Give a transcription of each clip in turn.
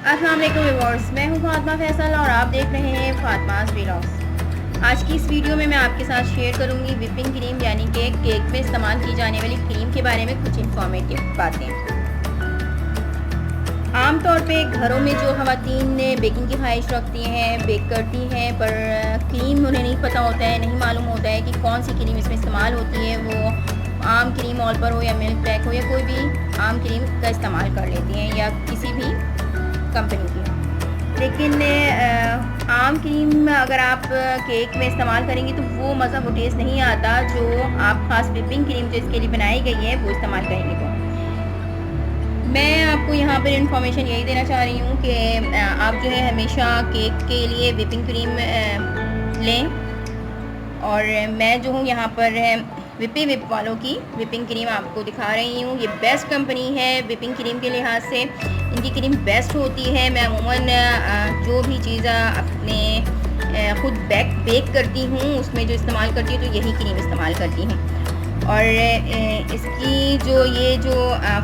अस्सलाम वालेकुम व्यूअर्स, मैं हूं फातिमा फैसल और आप देख रहे हैं फातिमास व्लॉग्स। आज की इस वीडियो में मैं आपके साथ शेयर करूंगी विपिंग क्रीम यानी कि केक में इस्तेमाल की जाने वाली क्रीम के बारे में कुछ इंफॉर्मेटिव बातें। आमतौर पे घरों में जो ख़वातीन बेकिंग की ख्वाहिश रखती हैं, बेक करती हैं, पर क्रीम उन्हें नहीं पता होता है, नहीं मालूम होता है कि कौन सी क्रीम इसमें इस्तेमाल होती है। वो आम क्रीम ऑल पर हो या मिल्क पैक हो या कोई भी आम क्रीम का इस्तेमाल कर लेती हैं या किसी भी कंपनी की। लेकिन आम क्रीम अगर आप केक में इस्तेमाल करेंगे तो वो मज़ा, वो टेस्ट नहीं आता जो आप ख़ास विपिंग क्रीम जो इसके लिए बनाई गई है वो इस्तेमाल करेंगे। तो मैं आपको यहाँ पर इंफॉर्मेशन यही देना चाह रही हूँ कि आप जो है हमेशा केक के लिए विपिंग क्रीम लें। और मैं जो हूँ यहाँ पर विप वालों की विपिंग क्रीम आपको दिखा रही हूँ। ये बेस्ट कंपनी है विपिंग क्रीम के लिहाज से, इनकी क्रीम बेस्ट होती है। मैं अमूमन जो भी चीज़ अपने ख़ुद बेक करती हूँ उसमें जो इस्तेमाल करती हूँ तो यही क्रीम इस्तेमाल करती हूँ। और इसकी जो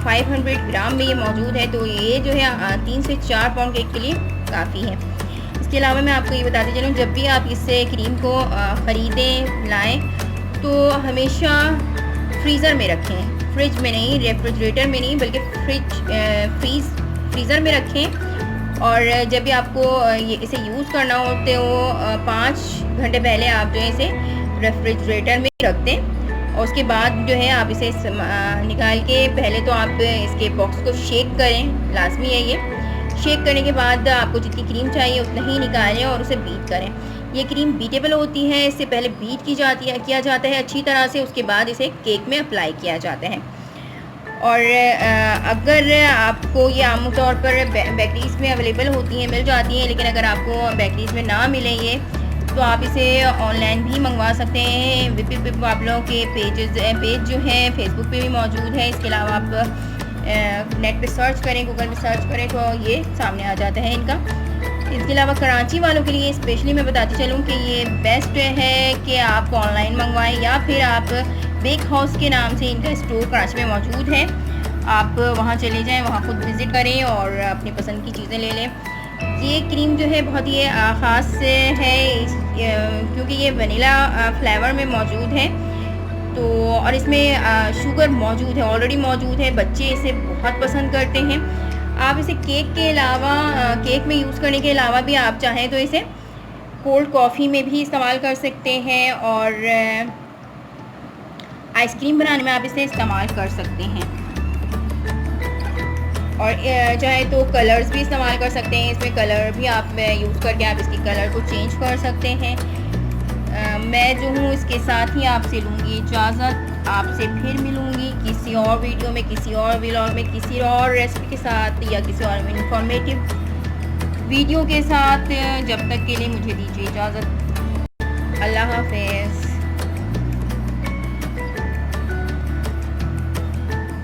500 ग्राम में ये मौजूद है, तो ये जो है 3 से 4 पाउंड केक के लिए काफ़ी है। इसके अलावा मैं आपको ये बताती चलूँ, जब भी आप इससे क्रीम को ख़रीदें लाएँ तो हमेशा फ्रीज़र में रखें, फ्रिज में नहीं, रेफ्रिजरेटर में नहीं, बल्कि फ्रीज़र में रखें। और जब भी आपको इसे यूज़ करना हो तो 5 घंटे पहले आप जो है इसे रेफ्रिजरेटर में रख दें। और उसके बाद जो है आप इसे निकाल के पहले तो आप इसके बॉक्स को शेक करें, लाजमी है ये। शेक करने के बाद आपको जितनी क्रीम चाहिए उतना ही निकालें और उसे बीट करें। ये क्रीम बीटेबल होती है, इससे पहले बीट किया जाता है अच्छी तरह से, उसके बाद इसे केक में अप्लाई किया जाता है। और अगर आपको ये आमतौर पर बेकरीज़ में अवेलेबल होती हैं, मिल जाती हैं, लेकिन अगर आपको बेकरीज़ में ना मिले ये तो आप इसे ऑनलाइन भी मंगवा सकते हैं। विप वालों के पेज जो हैं फेसबुक पे भी मौजूद है। इसके अलावा आप नेट पे सर्च करें, गूगल पे सर्च करें तो ये सामने आ जाता है इनका। इसके अलावा कराची वालों के लिए स्पेशली मैं बताती चलूँ कि ये बेस्ट है कि आप ऑनलाइन मंगवाएं या फिर आप बेक हाउस के नाम से इनका स्टोर कराची में मौजूद है, आप वहाँ चले जाएं, वहाँ खुद विज़िट करें और अपनी पसंद की चीज़ें ले लें। ये क्रीम जो है बहुत ही ख़ास है क्योंकि ये वनीला फ्लेवर में मौजूद है, तो और इसमें शुगर मौजूद है, ऑलरेडी मौजूद है। बच्चे इसे बहुत पसंद करते हैं। आप इसे केक के अलावा केक में यूज़ करने के अलावा भी आप चाहें तो इसे कोल्ड कॉफ़ी में भी इस्तेमाल कर सकते हैं और आइसक्रीम बनाने में आप इसे इस्तेमाल कर सकते हैं। और चाहे तो कलर्स भी इस्तेमाल कर सकते हैं, इसमें कलर भी आप यूज़ करके आप इसकी कलर को चेंज कर सकते हैं। मैं जो हूँ इसके साथ ही आपसे लूँगी इजाज़त, आपसे फिर मिलूँगी किसी और वीडियो में, किसी और व्लॉग में, किसी और रेसिपी के साथ या किसी और इंफॉर्मेटिव वीडियो के साथ। जब तक के लिए मुझे दीजिए इजाज़त। अल्लाह हाफ़िज़।